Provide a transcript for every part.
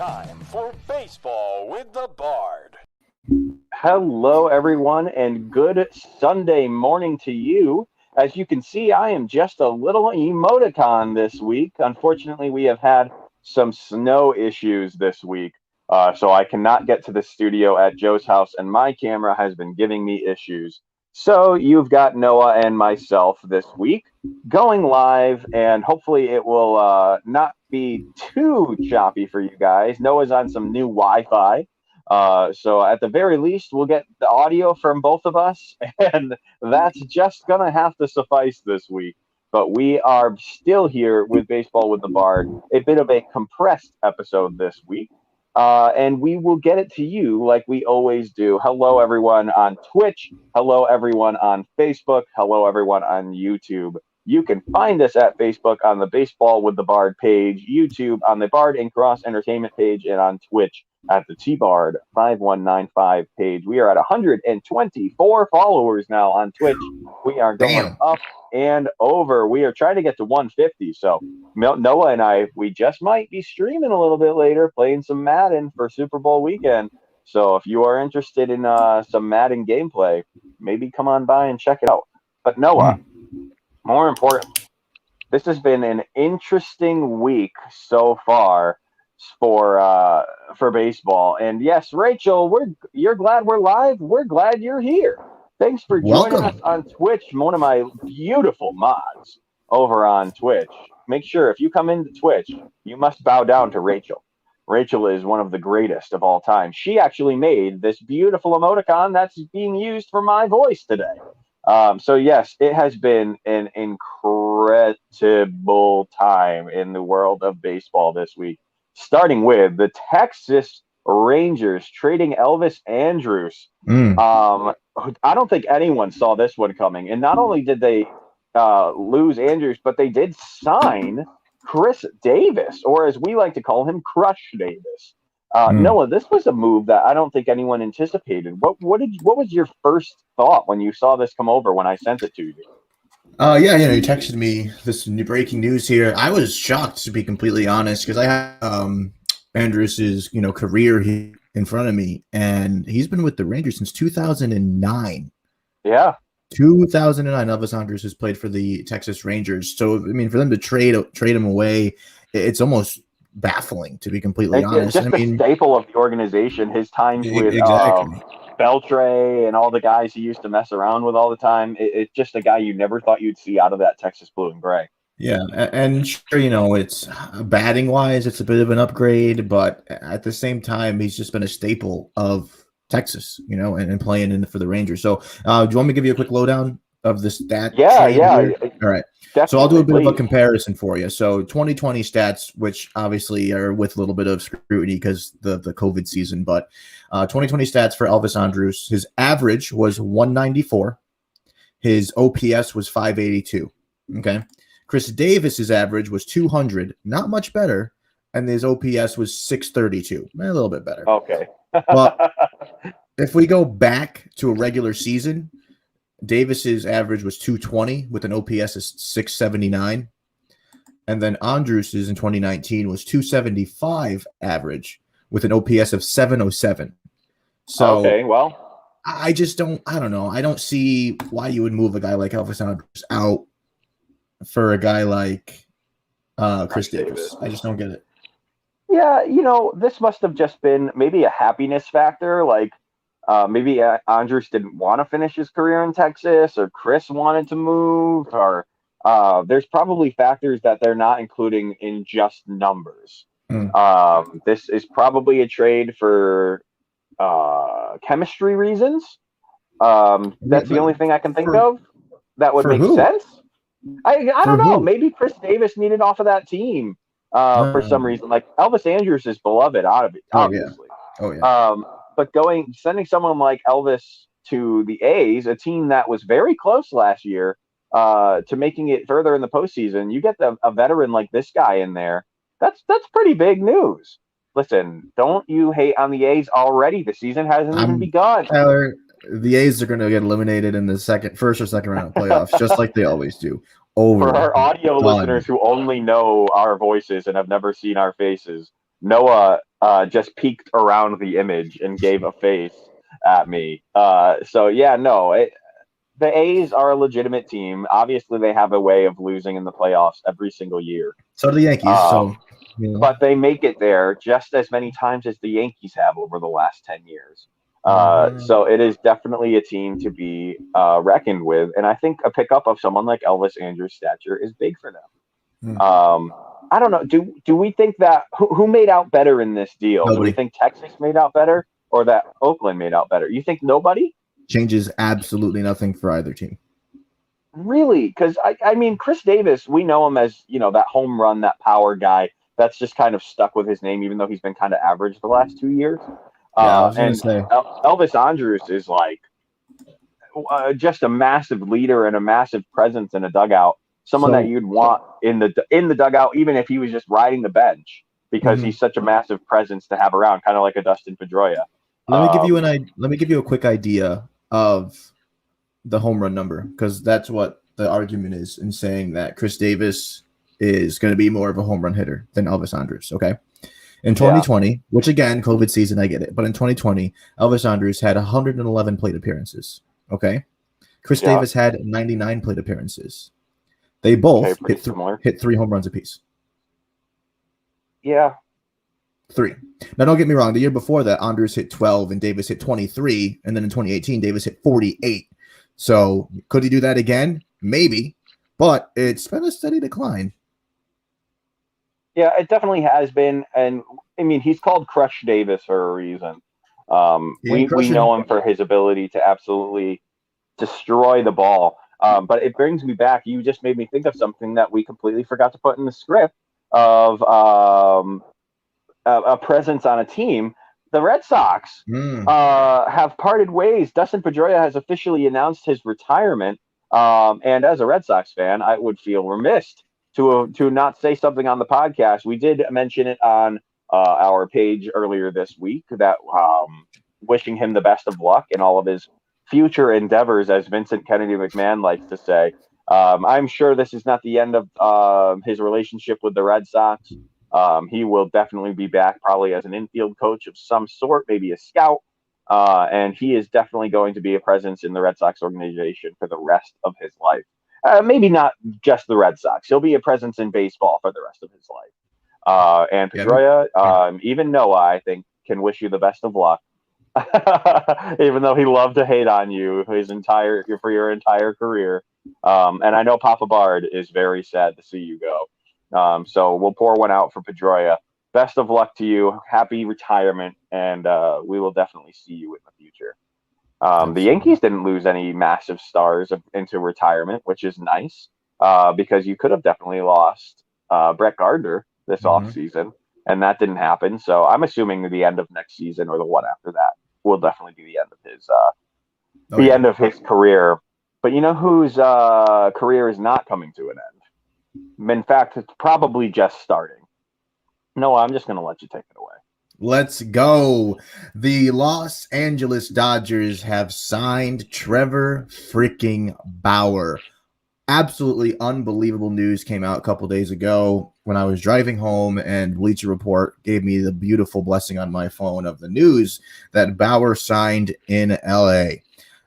time for Baseball with the Bard. Hello, everyone, and good Sunday morning to you. As you can see, I am just a little emoticon this week. Unfortunately, we have had some snow issues this week, so I cannot get to the studio at Joe's house, and my camera has been giving me issues. So you've got Noah and myself this week going live, and hopefully it will not be too choppy for you guys. Noah's on some new Wi-Fi. So at the very least, we'll get the audio from both of us, and that's just going to have to suffice this week. But we are still here with Baseball with the Bard, a bit of a compressed episode this week. And we will get it to you like we always do. Hello, everyone on Twitch. Hello, everyone on Facebook. Hello, everyone on YouTube. You can find us at Facebook on the Baseball with the Bard page, YouTube on the Bard and Cross Entertainment page, and on Twitch at the T-Bard 5195 page. We are at 124 followers now on Twitch. We are going up and over. We are trying to get to 150. So Noah and I, we just might be streaming a little bit later, playing some Madden for Super Bowl weekend. So if you are interested in some Madden gameplay, maybe come on by and check it out. But Noah, more important, this has been an interesting week so far for baseball. And yes, Rachel, you're glad we're live. We're glad you're here. Thanks for joining us on Twitch. One of my beautiful mods over on Twitch. Make sure if you come into Twitch, you must bow down to Rachel. Rachel is one of the greatest of all time. She actually made this beautiful emoticon that's being used for my voice today. So yes, it has been an incredible time in the world of baseball this week. Starting with the Texas Rangers trading Elvis Andrus. I don't think anyone saw this one coming. And not only did they lose Andrus, but they did sign Chris Davis, or as we like to call him, Crush Davis. Noah, this was a move that I don't think anyone anticipated. What was your first thought when you saw this come over when I sent it to you? You texted me this new breaking news here. I was shocked, to be completely honest, because I have Andrus's career here in front of me, and he's been with the Rangers since 2009. Yeah, 2009. Elvis Andrus has played for the Texas Rangers. So I mean, for them to trade him away, it's almost baffling, to be completely honest. Just a staple of the organization. His times with Beltre and all the guys he used to mess around with all the time. It's just a guy you never thought you'd see out of that Texas blue and gray. Yeah, and sure, it's batting wise, it's a bit of an upgrade, but at the same time, he's just been a staple of Texas, and playing in for the Rangers. So, do you want me to give you a quick lowdown of the stat? Yeah. All right. So I'll do a bit of a comparison for you. So 2020 stats, which obviously are with a little bit of scrutiny because the COVID season, but 2020 stats for Elvis Andrus, his average was 194. His OPS was 582. Okay. Chris Davis's average was 200, not much better, and his OPS was 632, a little bit better. Okay. But if we go back to a regular season, Davis's average was 220 with an OPS of 679. And then Andrus's in 2019 was 275 average with an OPS of 707. So okay, well, I don't know. I don't see why you would move a guy like Elvis Andrus out for a guy like Chris Davis. I just don't get it. Yeah, this must have just been maybe a happiness factor. Like, maybe Andrus didn't want to finish his career in Texas, or Chris wanted to move, or there's probably factors that they're not including in just numbers. This is probably a trade for chemistry reasons. That's the only thing I can think of that would make sense. I don't know. Maybe Chris Davis needed off of that team for some reason. Like Elvis Andrus is beloved out of it, obviously. Oh yeah. But sending someone like Elvis to the A's, a team that was very close last year, to making it further in the postseason, you get a veteran like this guy in there. That's pretty big news. Listen, don't you hate on the A's already? The season hasn't even begun. Tyler, the A's are going to get eliminated in the first or second round of playoffs, just like they always do. For our audio listeners who only know our voices and have never seen our faces, Noah just peeked around the image and gave a face at me. So yeah, no, the A's are a legitimate team. Obviously, they have a way of losing in the playoffs every single year. So do the Yankees. But they make it there just as many times as the Yankees have over the last 10 years. So it is definitely a team to be reckoned with. And I think a pickup of someone like Elvis Andrus' stature is big for them. I don't know. Do we think that who made out better in this deal? Nobody. Do we think Texas made out better or that Oakland made out better? You think nobody? Changes absolutely nothing for either team. Really? Because I mean, Chris Davis, we know him as, that home run, that power guy. That's just kind of stuck with his name, even though he's been kind of average the last 2 years. And Elvis Andrus is like just a massive leader and a massive presence in a dugout. Someone that you'd want in the dugout, even if he was just riding the bench, because he's such a massive presence to have around, kind of like a Dustin Pedroia. Let me give you a quick idea of the home run number, because that's what the argument is in saying that Chris Davis is going to be more of a home run hitter than Elvis Andrus. Okay. In 2020, which again, COVID season, I get it. But in 2020, Elvis Andrus had 111 plate appearances. Okay. Chris Davis had 99 plate appearances. They both hit 3 home runs apiece. Yeah. 3. Now, don't get me wrong. The year before that, Andrus hit 12 and Davis hit 23. And then in 2018, Davis hit 48. So could he do that again? Maybe. But it's been a steady decline. Yeah, it definitely has been. And, I mean, he's called Crush Davis for a reason. We know him for his ability to absolutely destroy the ball. But it brings me back. You just made me think of something that we completely forgot to put in the script of a presence on a team. The Red Sox have parted ways. Dustin Pedroia has officially announced his retirement. And as a Red Sox fan, I would feel remiss to not say something on the podcast. We did mention it on our page earlier this week that wishing him the best of luck in all of his future endeavors, as Vincent Kennedy McMahon likes to say. I'm sure this is not the end of his relationship with the Red Sox. He will definitely be back, probably as an infield coach of some sort, maybe a scout. And he is definitely going to be a presence in the Red Sox organization for the rest of his life. Maybe not just the Red Sox. He'll be a presence in baseball for the rest of his life. And Pedroia, even Noah, I think, can wish you the best of luck. Even though he loved to hate on you for your entire career. And I know Papa Bard is very sad to see you go. So we'll pour one out for Pedroia. Best of luck to you. Happy retirement. And we will definitely see you in the future. The Yankees didn't lose any massive stars into retirement, which is nice because you could have definitely lost Brett Gardner this offseason, and that didn't happen. So I'm assuming the end of next season or the one after that will definitely be the end of his end of his career. But you know whose career is not coming to an end? In fact, it's probably just starting. No, I'm just going to let you take it away. Let's go. The Los Angeles Dodgers have signed Trevor freaking Bauer. Absolutely unbelievable news came out a couple days ago when I was driving home, and Bleacher Report gave me the beautiful blessing on my phone of the news that Bauer signed in LA.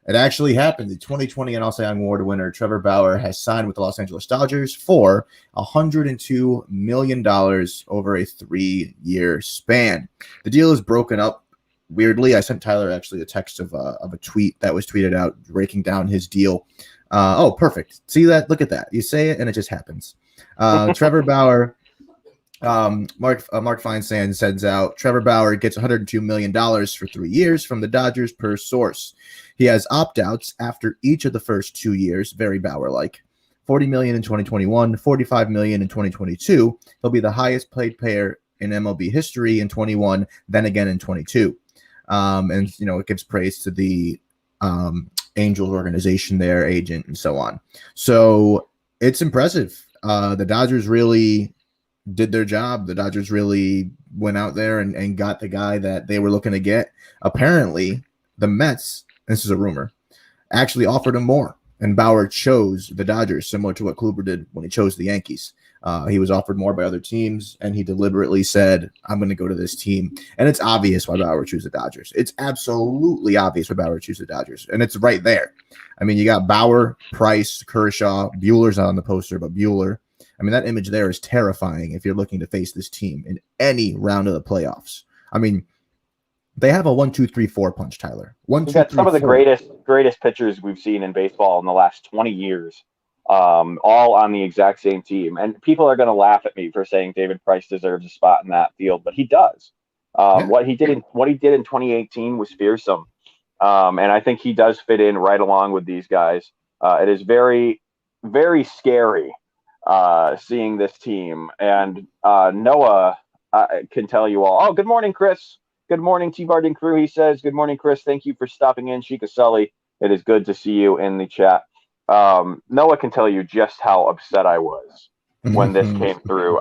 It actually happened. The 2020 NL Cy Young Award winner Trevor Bauer has signed with the Los Angeles Dodgers for $102 million over a 3-year span. The deal is broken up weirdly. I sent Tyler actually a text of a tweet that was tweeted out breaking down his deal. Perfect. See that? Look at that. You say it and it just happens. Trevor Bauer, Mark Feinsand sends out, Trevor Bauer gets $102 million for 3 years from the Dodgers per source. He has opt-outs after each of the first 2 years, very Bauer-like. $40 million in 2021, $45 million in 2022. He'll be the highest paid player in MLB history in 21, then again in 22. It gives praise to the Angels organization, their agent, and so on. So it's impressive. The Dodgers really did their job. The Dodgers really went out there and got the guy that they were looking to get. Apparently, the Mets, this is a rumor, actually offered him more, and Bauer chose the Dodgers, similar to what Kluber did when he chose the Yankees. He was offered more by other teams, and he deliberately said, I'm going to go to this team. And it's obvious why Bauer chose the Dodgers. It's absolutely obvious why Bauer chose the Dodgers. And it's right there. I mean, you got Bauer, Price, Kershaw, Bueller's not on the poster, but Bueller. I mean, that image there is terrifying if you're looking to face this team in any round of the playoffs. I mean, they have a 1-2-3-4 punch, Tyler. We've got some of the greatest pitchers we've seen in baseball in the last 20 years, all on the exact same team. And people are going to laugh at me for saying David Price deserves a spot in that field, but he does. What he did in 2018 was fearsome, and I think he does fit in right along with these guys. It is very, very scary seeing this team. And Noah can tell you all. Oh, good morning, Chris. Good morning, T-Bard and crew. He says, good morning, Chris. Thank you for stopping in. Shika Sully, it is good to see you in the chat. Noah can tell you just how upset I was when this came through.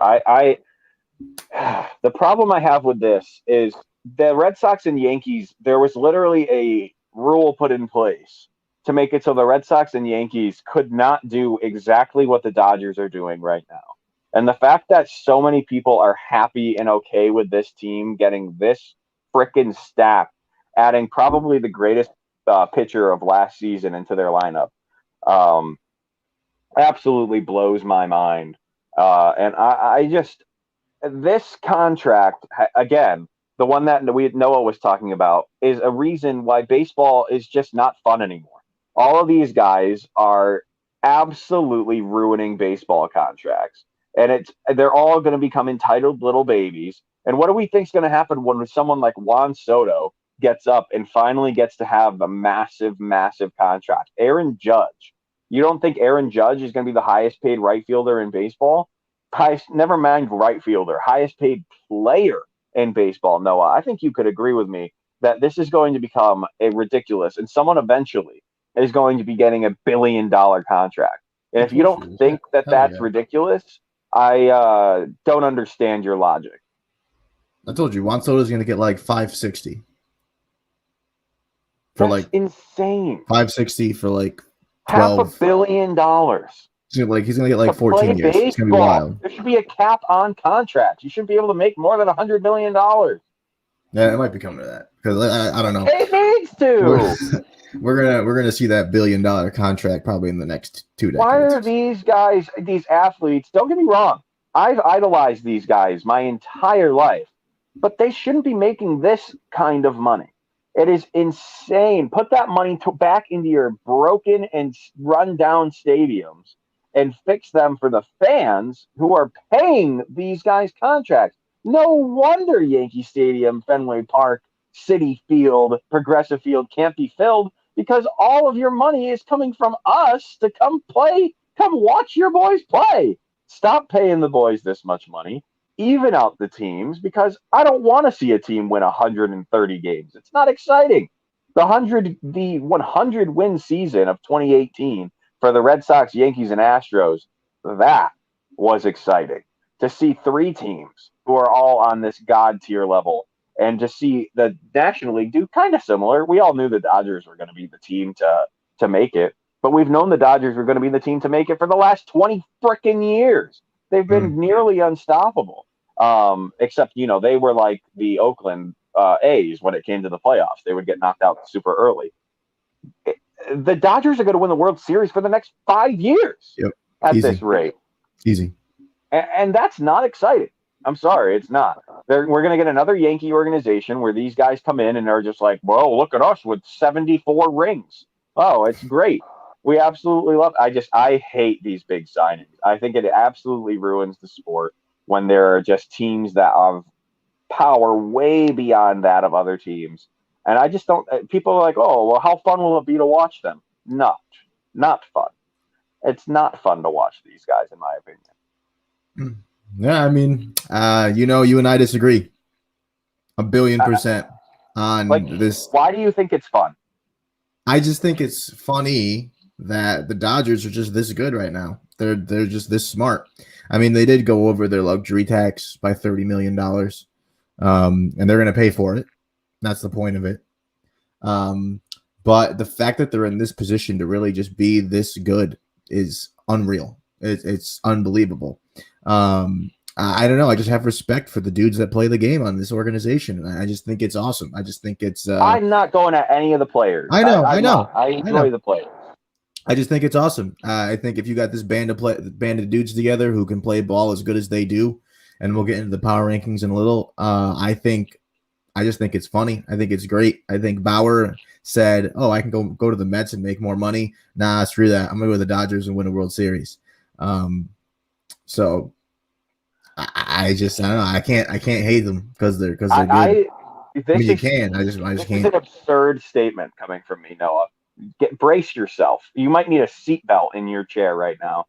The problem I have with this is the Red Sox and Yankees, there was literally a rule put in place to make it so the Red Sox and Yankees could not do exactly what the Dodgers are doing right now. And the fact that so many people are happy and okay with this team getting this frickin' stack, adding probably the greatest pitcher of last season into their lineup, absolutely blows my mind. And I just, this contract, again, the one that Noah was talking about, is a reason why baseball is just not fun anymore. All of these guys are absolutely ruining baseball contracts. And they're all going to become entitled little babies. And what do we think is going to happen when someone like Juan Soto gets up and finally gets to have a massive, massive contract? Aaron Judge. You don't think Aaron Judge is going to be the highest paid right fielder in baseball? Never mind right fielder, highest paid player in baseball, Noah. I think you could agree with me that this is going to become a ridiculous, and someone eventually is going to be getting $1 billion contract. And if you don't think that that's ridiculous, I don't understand your logic. I told you, Juan Soto is going to get like $560 for that's insane. $560 for like 12. $500 million. He's going to get like 14 years. It's going to be wild. There should be a cap on contracts. You shouldn't be able to make more than $100 million. Yeah, it might be coming to that because I don't know. It needs to. We're gonna see that $1 billion contract probably in the next 2 decades. Why are these guys, these athletes? Don't get me wrong. I've idolized these guys my entire life, but they shouldn't be making this kind of money. It is insane. Put that money back into your broken and run down stadiums and fix them for the fans who are paying these guys contracts. No wonder Yankee Stadium, Fenway Park, Citi Field, Progressive Field can't be filled, because all of your money is coming from us to come watch your boys play. Stop paying the boys this much money. Even out the teams, because I don't want to see a team win 130 games. It's not exciting. The 100 win season of 2018 for the Red Sox, Yankees, and Astros, that was exciting. To see 3 teams who are all on this God tier level, and to see the National League do kind of similar. We all knew the Dodgers were going to be the team to make it, but we've known the Dodgers were going to be the team to make it for the last 20 freaking years. They've been nearly unstoppable, except, they were like the Oakland A's when it came to the playoffs. They would get knocked out super early. The Dodgers are going to win the World Series for the next 5 years at this rate. Easy. And that's not exciting. I'm sorry, it's not. We're going to get another Yankee organization where these guys come in and they're just like, well, look at us with 74 rings. Oh, it's great. We absolutely love it. I hate these big signings. I think it absolutely ruins the sport when there are just teams that have power way beyond that of other teams. And I just don't, people are like, oh, well, how fun will it be to watch them? Not fun. It's not fun to watch these guys, in my opinion. Yeah, I mean, you and I disagree 1,000,000,000% on this. Why do you think it's fun? I just think it's funny that the Dodgers are just this good right now. They're just this smart. I mean, they did go over their luxury tax by $30 million, and they're going to pay for it. That's the point of it. But the fact that they're in this position to really just be this good is unreal. It's unbelievable. I don't know. I just have respect for the dudes that play the game on this organization. I just think it's awesome. I just think it's. I'm not going at any of the players. I know. I enjoy the players. I just think it's awesome. I think if you got this band of dudes together who can play ball as good as they do, and we'll get into the power rankings in a little. I just think it's funny. I think it's great. I think Bauer said, "Oh, I can go to the Mets and make more money." Nah, screw that. I'm gonna go to the Dodgers and win a World Series. So I don't know. I can't hate them because they're good. You can. I just can't. This is an absurd statement coming from me, Noah. Brace yourself. You might need a seatbelt in your chair right now.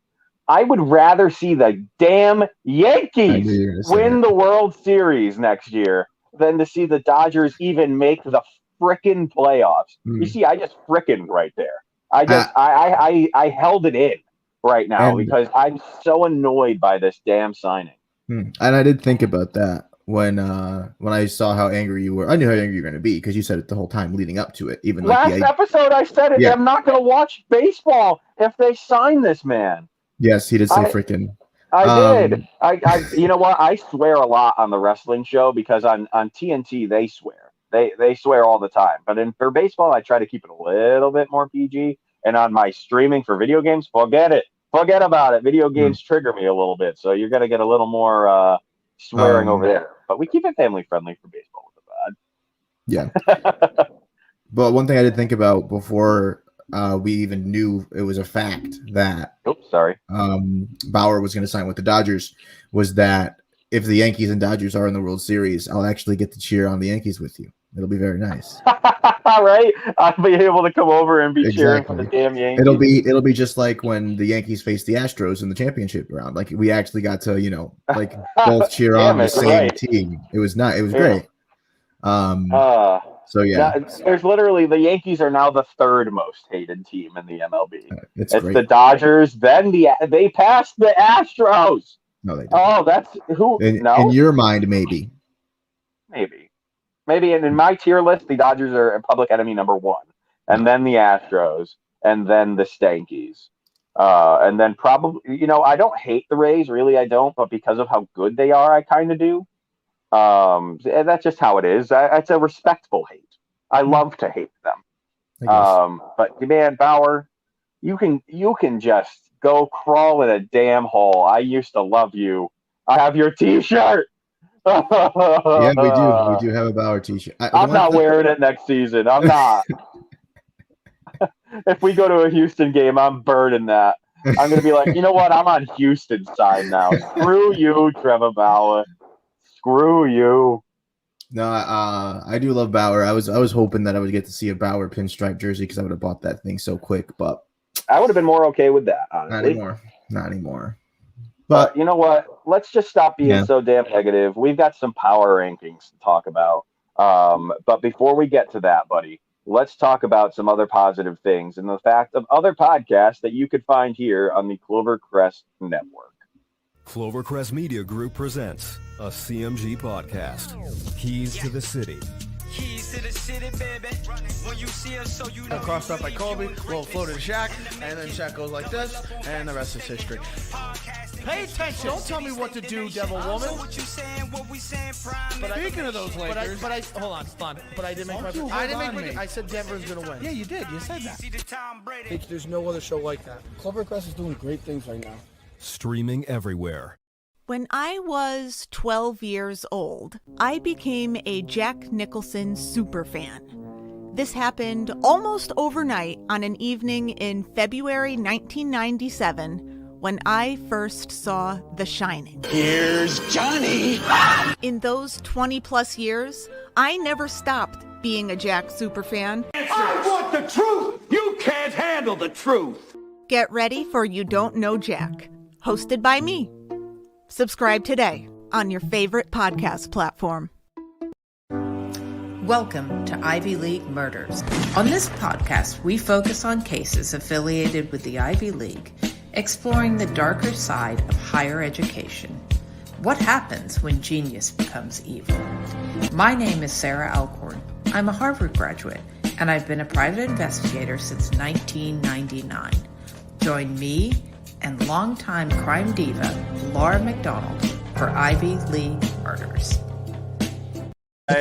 I would rather see the damn Yankees win the World Series next year than to see the Dodgers even make the frickin' playoffs. You see, I just frickin' right there. I held it in right now because I'm so annoyed by this damn signing. And I did think about that when I saw how angry you were. I knew how angry you were going to be because you said it the whole time leading up to it. Even last episode, I said it. Yeah. I'm not going to watch baseball if they sign this man. Yes, he did say freaking. I did. I you know what? I swear a lot on the wrestling show because on TNT they swear. They swear all the time. But for baseball, I try to keep it a little bit more PG. And on my streaming for video games, forget it. Forget about it. Video games trigger me a little bit, so you're gonna get a little more swearing over there. But we keep it family friendly for baseball with the pod. Yeah. But one thing I did think about before we even knew it was a fact that Bauer was going to sign with the Dodgers was that if the Yankees and Dodgers are in the World Series, I'll actually get to cheer on the Yankees with you. It'll be very nice. Right? I'll be able to come over and be cheering for the damn Yankees. It'll be just like when the Yankees faced the Astros in the championship round. Like we actually got to, both cheer on the same team. It was great. So yeah. There's literally the Yankees are now the third most hated team in the MLB. It's great. The Dodgers, then they passed the Astros. No, they didn't. Oh, that's who in your mind, maybe. Maybe in my tier list, the Dodgers are public enemy number 1, and then the Astros, and then the Stankies, and then probably, I don't hate the Rays, really, I don't, but because of how good they are, I kind of do. That's just how it is. It's a respectful hate. I love to hate them. But man, Bauer, you can just go crawl in a damn hole. I used to love you. I have your T-shirt. Yeah, we do have a Bauer T-shirt. I'm not wearing it next season. I'm not. If we go to a Houston game, I'm burning that. I'm gonna be like, you know what? I'm on Houston's side now. Screw you, Trevor Bauer. Screw you. No, I do love Bauer. I was hoping that I would get to see a Bauer pinstripe jersey because I would have bought that thing so quick, but I would have been more okay with that, honestly. Not anymore. But you know what? Let's just stop being so damn negative. We've got some power rankings to talk about. But before we get to that, buddy, let's talk about some other positive things and the fact of other podcasts that you could find here on the Clovercrest Network. Clovercrest Media Group presents a CMG podcast. Keys to the City. Keys to the city, baby. When you see us, so you know. Crossed up by Kobe, little floated to Shaq, and then Shaq goes like this, and the rest is history. Pay attention. Don't tell me what to do, Devil Woman. But speaking of those Lakers, but I hold on, stun. But I didn't make my. I said Denver's gonna win. Yeah, you did. You said that. There's no other show like that. Clovercrest is doing great things right now. Streaming everywhere. When I was 12 years old, I became a Jack Nicholson superfan. This happened almost overnight on an evening in February 1997 when I first saw The Shining. Here's Johnny! In those 20-plus years, I never stopped being a Jack superfan. I want the truth! You can't handle the truth! Get ready for You Don't Know Jack, hosted by me. Subscribe today on your favorite podcast platform. Welcome to Ivy League Murders. On this podcast, we focus on cases affiliated with the Ivy League, exploring the darker side of higher education. What happens when genius becomes evil? My name is Sarah Alcorn. I'm a Harvard graduate, and I've been a private investigator since 1999. Join me and longtime crime diva Laura McDonald for Ivy League Murders. Kyle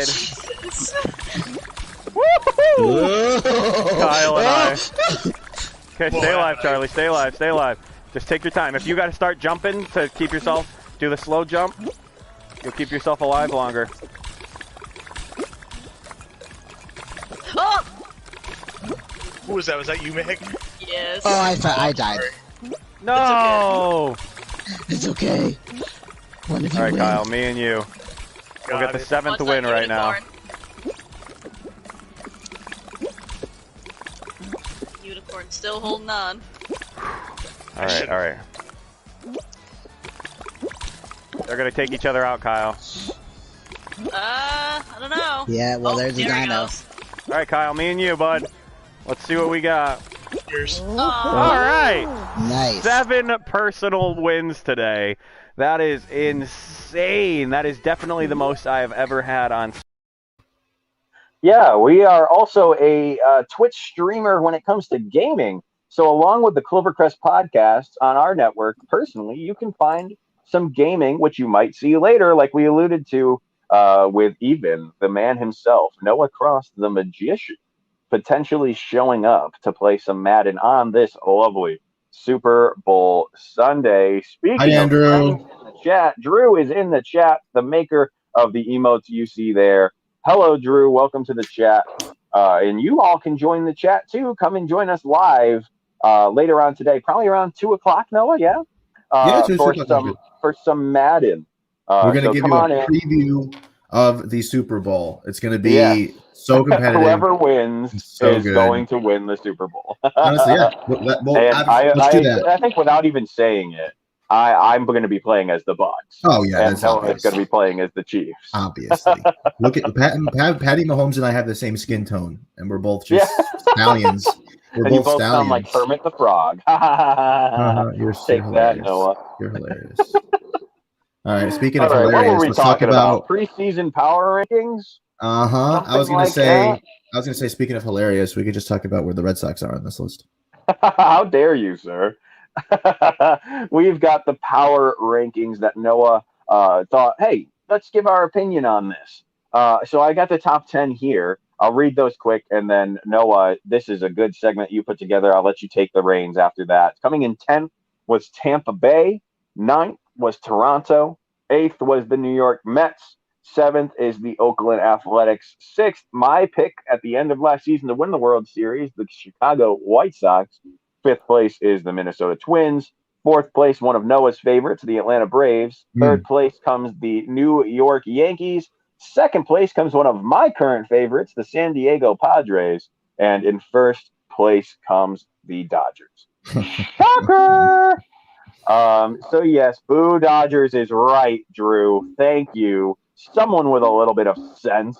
and I. Okay, stay alive, Charlie. Stay alive. Stay alive. Just take your time. If you got to start jumping to keep yourself, do the slow jump. You'll keep yourself alive longer. Oh! Who was that? Was that you, Meg? Yes. Oh, I died. No! It's okay. All right, Kyle, me and you. We'll get the 7th win right now. Unicorn still holding on. All right. They're gonna take each other out, Kyle. I don't know. Yeah, well, there's a dino. All right, Kyle, me and you, bud. Let's see what we got. Cheers. All right. Nice. 7 personal wins today. That is insane. That is definitely the most I have ever had on. Yeah, we are also a Twitch streamer when it comes to gaming. So along with the Clovercrest podcast on our network, personally, you can find some gaming, which you might see later, like we alluded to with Even, the man himself, Noah Cross, the magician, potentially showing up to play some Madden on this lovely Super Bowl Sunday. Speaking Hi, of Andrew. friends in the chat, Drew is in the chat, the maker of the emotes you see there. Hello, Drew. Welcome to the chat. And you all can join the chat, too. Come and join us live later on today, probably around 2 o'clock, Noah, yeah? For some Madden. We're going to give you a preview of the Super Bowl. It's going to be so competitive. Whoever wins is going to win the Super Bowl. Honestly, yeah. Let's do that. I think without even saying it, I'm going to be playing as the Bucks. Oh, yeah. And Noah's going to be playing as the Chiefs. Obviously. Look at Patty Mahomes and I have the same skin tone, and we're both just stallions. We're and both you both sound like Kermit the Frog. You're so Take hilarious. that, Noah. You're hilarious. All right, speaking of hilarious, what were we let's talk talking about preseason power rankings. I was gonna say, speaking of hilarious, we could just talk about where the Red Sox are on this list. How dare you, sir? We've got the power rankings that Noah thought, hey, let's give our opinion on this. So I got the top 10 here. I'll read those quick, and then Noah, this is a good segment you put together. I'll let you take the reins after that. Coming in 10th was Tampa Bay. 9th was Toronto. 8th was the New York Mets. 7th is the Oakland Athletics. 6th, my pick at the end of last season to win the World Series, the Chicago White Sox. 5th place is the Minnesota Twins. 4th place, one of Noah's favorites, the Atlanta Braves. 3rd place comes the New York Yankees. 2nd place comes one of my current favorites, the San Diego Padres. And in 1st place comes the Dodgers. Shocker! So yes, Boo Dodgers is right, Drew. Thank you. Someone with a little bit of sense.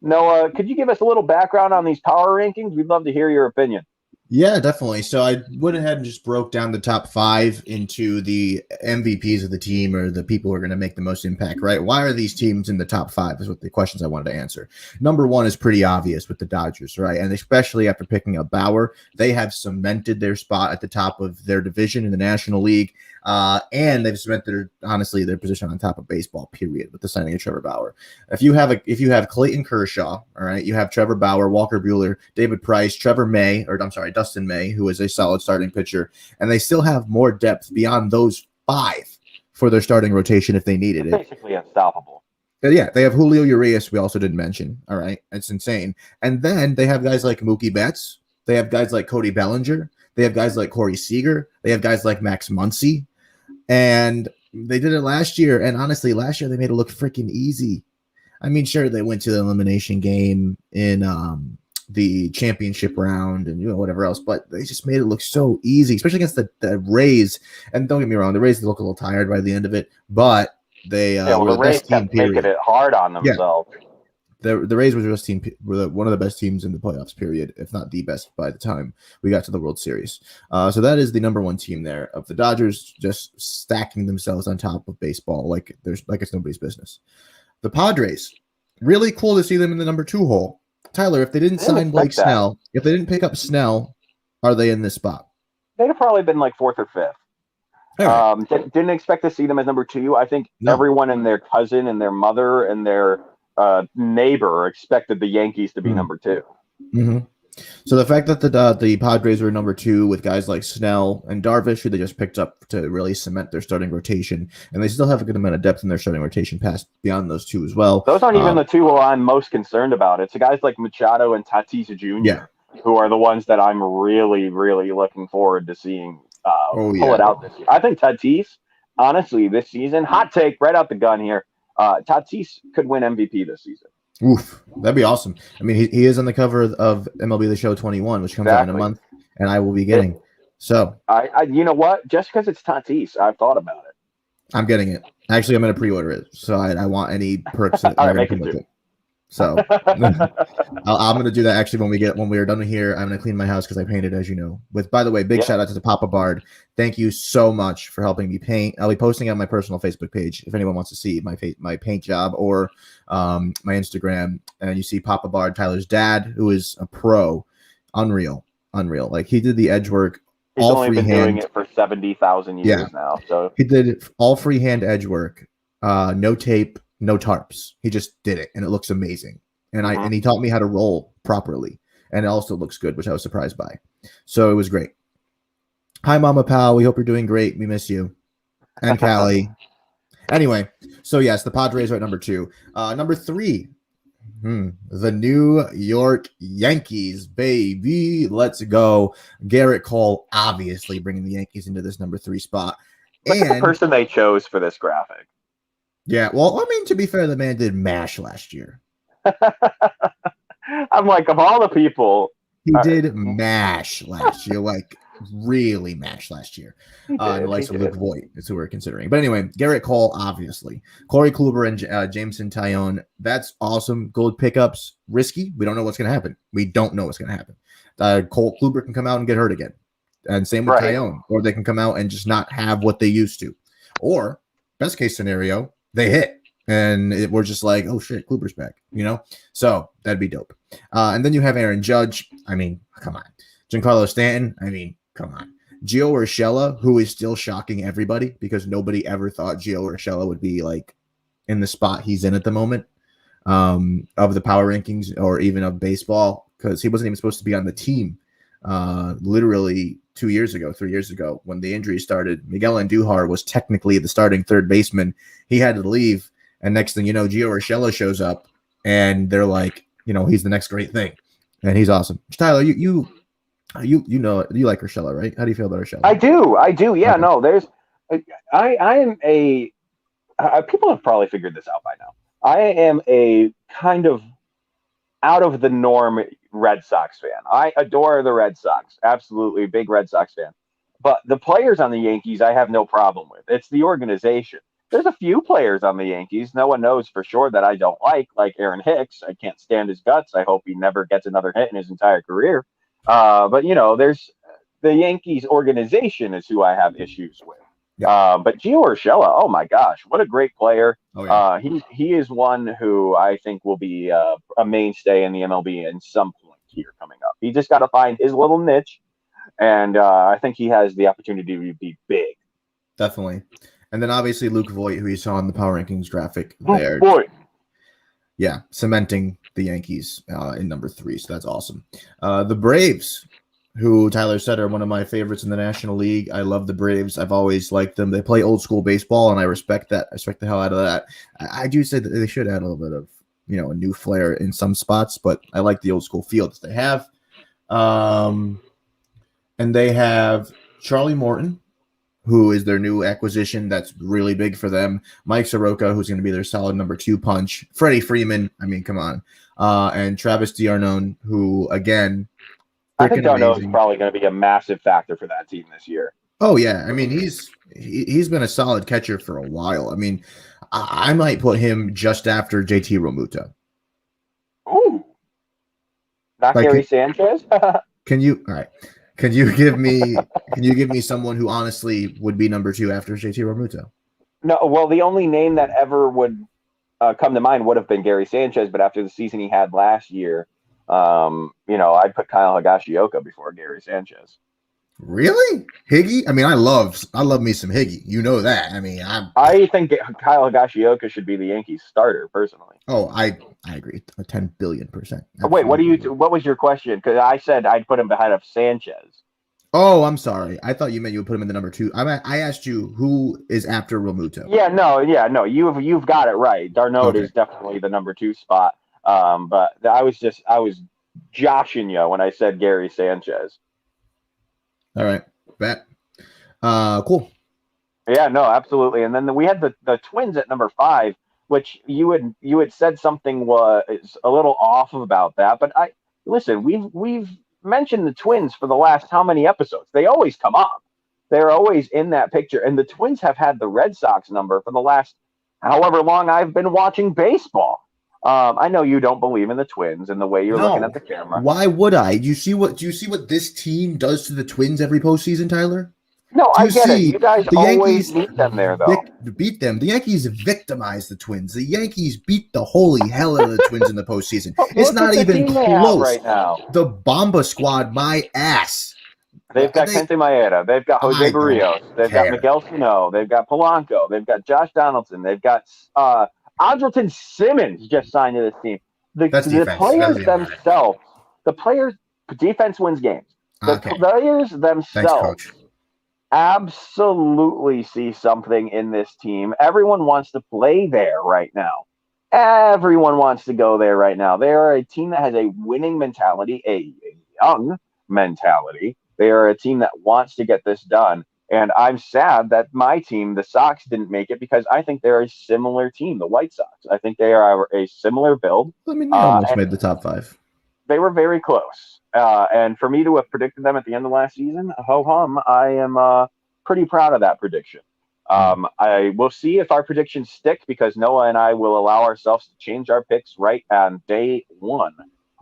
Noah, could you give us a little background on these power rankings? We'd love to hear your opinion. Yeah, definitely. So I went ahead and just broke down the top 5 into the MVPs of the team, or the people who are going to make the most impact, right? Why are these teams in the top 5 is what the questions I wanted to answer. Number 1 is pretty obvious with the Dodgers, right? And especially after picking up Bauer, they have cemented their spot at the top of their division in the National League. And they've cemented their position on top of baseball, period, with the signing of Trevor Bauer. If you have Clayton Kershaw, all right, you have Trevor Bauer, Walker Buehler, David Price, Dustin May, who is a solid starting pitcher, and they still have more depth beyond those 5 for their starting rotation if they needed it. Basically unstoppable. But yeah, they have Julio Urias, we also didn't mention. All right, it's insane. And then they have guys like Mookie Betts. They have guys like Cody Bellinger. They have guys like Corey Seager. They have guys like Max Muncy. And they did it last year. And honestly, last year they made it look freaking easy. I mean, sure, they went to the elimination game in the championship round and whatever else, but they just made it look so easy, especially against the Rays. And don't get me wrong, the Rays look a little tired by the end of it, but they were the Rays kept making it hard on themselves. Yeah. The Rays were one of the best teams in the playoffs, period, if not the best by the time we got to the World Series. So that is the number 1 team there of the Dodgers, just stacking themselves on top of baseball like it's nobody's business. The Padres, really cool to see them in the number 2 hole. Tyler, if they didn't sign Blake Snell, if they didn't pick up Snell, are they in this spot? They'd have probably been like 4th or 5th. Didn't expect to see them as number 2. I think everyone and their cousin and their mother and their neighbor expected the Yankees to be number 2. Mm-hmm. So the fact that the Padres were number 2 with guys like Snell and Darvish, who they just picked up to really cement their starting rotation, and they still have a good amount of depth in their starting rotation past beyond those 2 as well. Those aren't even the 2 who I'm most concerned about. It's guys like Machado and Tatis Jr. Who are the ones that I'm really, really looking forward to seeing pull it out this year. I think Tatis, honestly, this season, hot take right out the gun here, Tatis could win MVP this season. Oof, that'd be awesome. I mean, he is on the cover of MLB The Show 21, which comes out in a month, and I will be getting. So I you know what? Just because it's Tatis, I've thought about it. I'm getting it. Actually, I'm going to pre-order it, so I want any perks that are going to come with it. So I'm going to do that actually when we are done here. I'm going to clean my house because I painted, as you know. By the way, big shout out to Papa Bard. Thank you so much for helping me paint. I'll be posting on my personal Facebook page if anyone wants to see my paint job or my Instagram. And you see Papa Bard, Tyler's dad, who is a pro. Unreal. Like he did the edge work. He's only been doing it for 70,000 years now. So he did all freehand edge work, no tape. No tarps. He just did it, and it looks amazing. And he taught me how to roll properly, and it also looks good, which I was surprised by. So it was great. Hi, Mama Pal. We hope you're doing great. We miss you, and Callie. Anyway, so yes, the Padres are at number 2. Number 3, the New York Yankees, baby. Let's go. Garrett Cole, obviously bringing the Yankees into this number 3 spot. Look at the person they chose for this graphic. Yeah, well, I mean, to be fair, the man did MASH last year. I'm like, of all the people. He did MASH last year, like really MASH last year. The likes of Luke Voigt is who we're considering. But anyway, Garrett Cole, obviously. Corey Kluber and Jameson Taillon, that's awesome. Gold pickups, risky. We don't know what's going to happen. Cole Kluber can come out and get hurt again. And same with Taillon. Or they can come out and just not have what they used to. Or, best case scenario, they hit and we're just like, oh shit, Kluber's back, so that'd be dope. And then you have Aaron Judge. I mean, come on. Giancarlo Stanton. I mean, come on. Gio Urshela, who is still shocking everybody because nobody ever thought Gio Urshela would be like in the spot he's in at the moment of the power rankings or even of baseball, because he wasn't even supposed to be on the team literally 3 years ago when the injury started. Miguel Andujar was technically the starting third baseman. He had to leave, and next thing you know, Gio Urshela shows up, and they're like, he's the next great thing, and he's awesome. Tyler, you like Urshela, right? How do you feel about Urshela? I do. Yeah, okay. No, there's, I am a. People have probably figured this out by now. I am a kind of out of the norm Red Sox fan. I adore the Red Sox. Absolutely big Red Sox fan. But the players on the Yankees, I have no problem with. It's the organization. There's a few players on the Yankees no one knows for sure that I don't like Aaron Hicks. I can't stand his guts. I hope he never gets another hit in his entire career. But, there's the Yankees organization is who I have issues with. Yeah. But Gio Urshela, oh my gosh, what a great player. Oh, yeah. He is one who I think will be a mainstay in the MLB in some point here coming up. He just got to find his little niche, and I think he has the opportunity to be big. Definitely. And then obviously Luke Voigt, who you saw in the Power Rankings graphic there. Voigt. Yeah, cementing the Yankees in number 3, so that's awesome. The Braves, who Tyler said are one of my favorites in the National League. I love the Braves. I've always liked them. They play old school baseball, and I respect that. I respect the hell out of that. I do say that they should add a little bit of, a new flair in some spots, but I like the old school feel that they have. And they have Charlie Morton, who is their new acquisition. That's really big for them. Mike Soroka, who's going to be their solid number 2 punch. Freddie Freeman. I mean, come on. And Travis d'Arnaud, who, again, I think d'Arnaud is probably going to be a massive factor for that team this year. Oh, yeah. I mean, he's been a solid catcher for a while. I mean, I might put him just after JT Realmuto. Ooh. Not like, Gary Sanchez? Can you give me someone who honestly would be number 2 after JT Realmuto? No, well, the only name that ever would come to mind would have been Gary Sanchez, but after the season he had last year, I'd put Kyle Higashioka before Gary Sanchez. Really? Higgy? I mean, I love me some Higgy. You know that. I mean, I think Kyle Higashioka should be the Yankees starter, personally. Oh, I agree. 10 billion%. Wait, what was your question? Because I said I'd put him ahead of Sanchez. Oh, I'm sorry. I thought you meant you would put him in the number 2. I asked you who is after Realmuto. Yeah, no. You've got it right. Darnold is definitely the number 2 spot. But I was joshing you when I said Gary Sanchez. All right, bet. Cool. Yeah, no, absolutely. And then we had the Twins at number 5, which you had said something was a little off about that. But listen, we've mentioned the Twins for the last how many episodes? They always come up. They're always in that picture. And the Twins have had the Red Sox number for the last however long I've been watching baseball. I know you don't believe in the Twins and the way you're looking at the camera. Why would I? Do you see what this team does to the Twins every postseason, Tyler? No, I get it. You guys always beat them there, though. Beat them. The Yankees victimized the Twins. The Yankees beat the holy hell out of the Twins in the postseason. It's not even close. Right now. The Bomba squad, my ass. They've got Kente Maeda. They've got Jose Barrios. They've got Miguel Sano. They've got Polanco. They've got Josh Donaldson. They've got Andrelton Simmons just signed to this team. The players themselves, defense wins games. The players themselves absolutely see something in this team. Everyone wants to play there right now. Everyone wants to go there right now. They are a team that has a winning mentality, a young mentality. They are a team that wants to get this done. And I'm sad that my team, the Sox, didn't make it because I think they're a similar team, the White Sox. I think they are a similar build. I mean, they almost made the top 5. They were very close. And for me to have predicted them at the end of last season, ho-hum, I am pretty proud of that prediction. I will see if our predictions stick because Noah and I will allow ourselves to change our picks right on day 1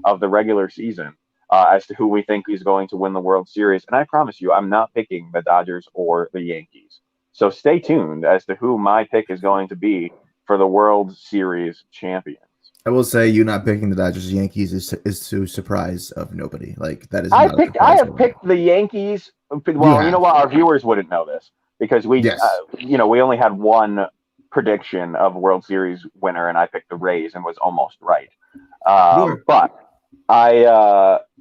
of the regular season. As to who we think is going to win the World Series. And I promise you, I'm not picking the Dodgers or the Yankees. So stay tuned as to who my pick is going to be for the World Series champions. I will say you not picking the Dodgers or Yankees is to surprise of nobody. Like that is. I have picked the Yankees. Well, you know what? Our viewers wouldn't know this because we only had one prediction of World Series winner, and I picked the Rays and was almost right. But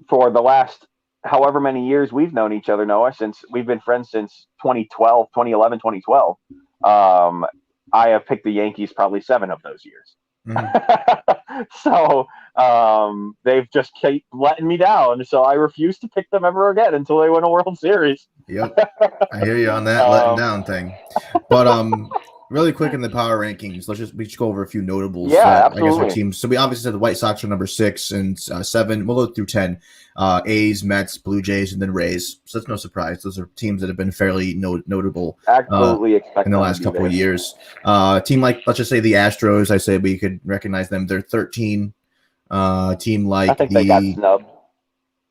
for the last however many years we've known each other, Noah, since we've been friends since 2011, 2012, I have picked the Yankees probably 7 of those years. Mm-hmm. So they've just kept letting me down. So I refuse to pick them ever again until they win a World Series. Yep. I hear you on that letting down thing. But really quick in the power rankings, we should go over a few notables. Absolutely. I guess our teams. So we obviously said the White Sox are number 6 and 7. We'll go through 10. A's, Mets, Blue Jays, and then Rays. So that's no surprise. Those are teams that have been fairly notable. Absolutely in the last couple of years. Team like, let's just say the Astros. I say we could recognize them. They're 13. Team like I think they got snubbed.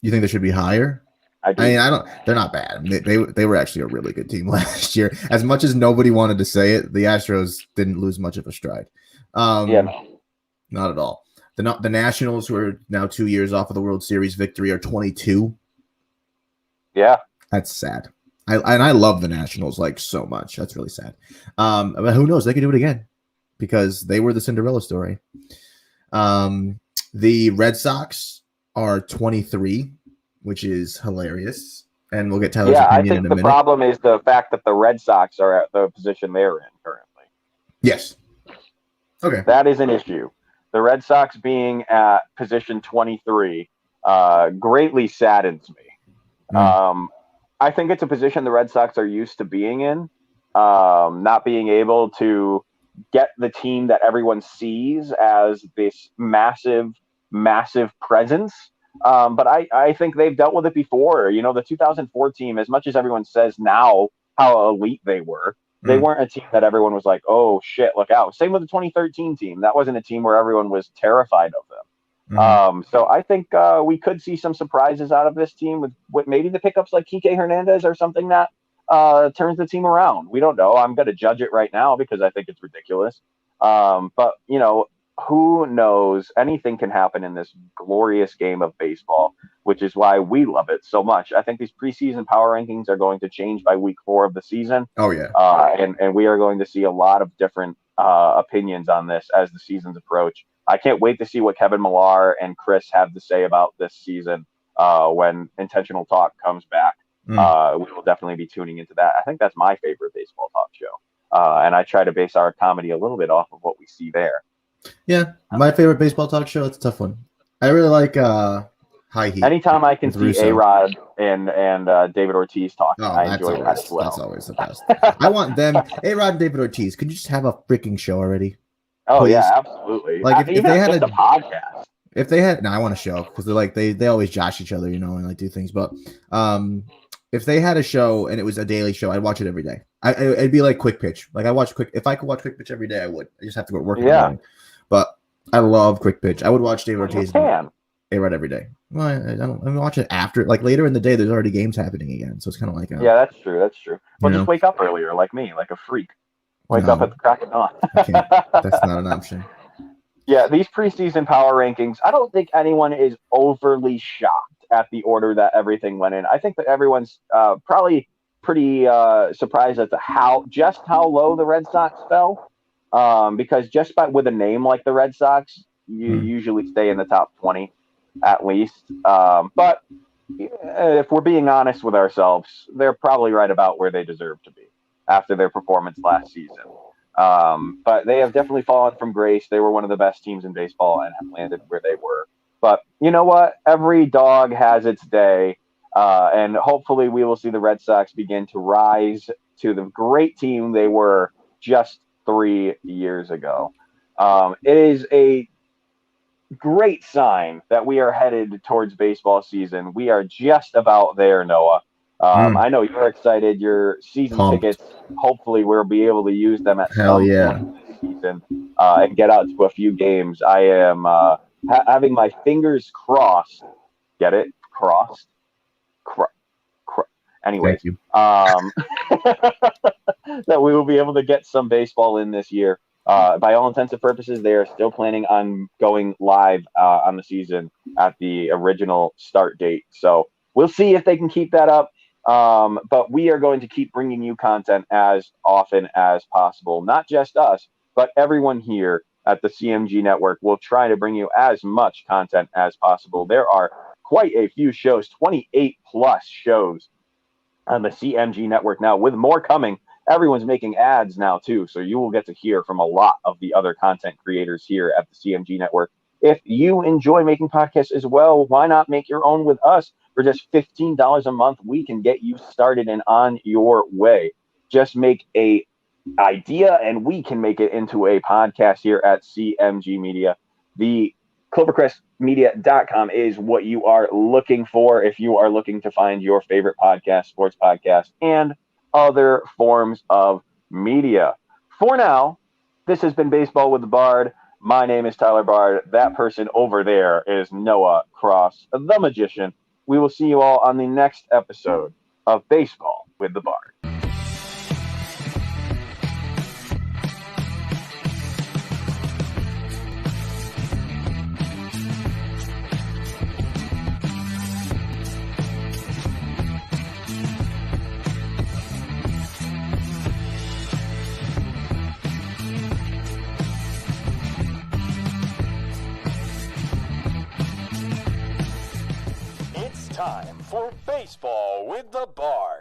You think they should be higher? I mean, they're not bad. They were actually a really good team last year. As much as nobody wanted to say it, the Astros didn't lose much of a stride. Not at all. The Nationals, who are now 2 years off of the World Series victory, are 22. Yeah, that's sad. I love the Nationals like so much. That's really sad. But who knows? They could do it again because they were the Cinderella story. The Red Sox are 23. Which is hilarious. And we'll get Tyler's opinion in a minute. I think the problem is the fact that the Red Sox are at the position they're in currently. Yes. Okay. That is an issue. The Red Sox being at position 23 greatly saddens me. I think it's a position the Red Sox are used to being in, not being able to get the team that everyone sees as this massive, massive presence. But I think they've dealt with it before. You know, the 2004 team, as much as everyone says now how elite they were, they weren't a team that everyone was like, oh, shit, look out. Same with the 2013 team. That wasn't a team where everyone was terrified of them. So I think we could see some surprises out of this team with maybe the pickups like Kike Hernandez or something that turns the team around. We don't know. I'm going to judge it right now because I think it's ridiculous. But, you know, who knows? Anything can happen in this glorious game of baseball, which is why we love it so much. I think these preseason power rankings are going to change by week 4 of the season. Oh, yeah. And we are going to see a lot of different opinions on this as the seasons approach. I can't wait to see what Kevin Millar and Chris have to say about this season when Intentional Talk comes back. We will definitely be tuning into that. I think that's my favorite baseball talk show. And I try to base our comedy a little bit off of what we see there. Yeah, my favorite baseball talk show. It's a tough one. I really like High Heat. Anytime I can see A-Rod and David Ortiz talking, I enjoy that as well. That's always the best. I want them, A-Rod and David Ortiz. Could you just have a freaking show already? Oh, please? Yeah, absolutely. Like if they had a podcast. If they had, no, I want a show because they're like they always josh each other, and like do things. But if they had a show and it was a daily show, I'd watch it every day. It'd be like Quick Pitch. Like if I could watch Quick Pitch every day, I would. I just have to go to work. Yeah. But I love Quick Pitch. I would watch David Ortiz and A-Rod every day. Well, I'm watching it after, like later in the day. There's already games happening again, so it's kind of like yeah, that's true. That's true. Well, just wake up earlier, like me, like a freak. Wake up at the crack of dawn. That's not an option. Yeah, these preseason power rankings. I don't think anyone is overly shocked at the order that everything went in. I think that everyone's probably pretty surprised at how low the Red Sox fell. Because just with a name like the Red Sox, you usually stay in the top 20 at least. But if we're being honest with ourselves, they're probably right about where they deserve to be after their performance last season. But they have definitely fallen from grace. They were one of the best teams in baseball and have landed where they were. But you know what? Every dog has its day. And hopefully we will see the Red Sox begin to rise to the great team they were just 3 years ago. It is a great sign that we are headed towards baseball season. We are just about there, Noah. I know you're excited. Your season tickets, hopefully we'll be able to use them at some point this season and get out to a few games. I am having my fingers crossed. Get it? Crossed? Anyways, that we will be able to get some baseball in this year. By all intents and purposes, they are still planning on going live on the season at the original start date. So we'll see if they can keep that up. But we are going to keep bringing you content as often as possible. Not just us, but everyone here at the CMG Network will try to bring you as much content as possible. There are quite a few shows, 28 plus shows on the CMG Network now, with more coming. Everyone's making ads now too, so you will get to hear from a lot of the other content creators here at the CMG Network. If you enjoy making podcasts as well, why not make your own with us? For just $15 a month, we can get you started and on your way. Just make a idea and we can make it into a podcast here at CMG Media. The ClovercrestMedia.com is what you are looking for if you are looking to find your favorite podcast, sports podcast, and other forms of media. For now, this has been Baseball with the Bard. My name is Tyler Bard. That person over there is Noah Cross, the magician. We will see you all on the next episode of Baseball with the Bard. Time for Baseball with the Bard.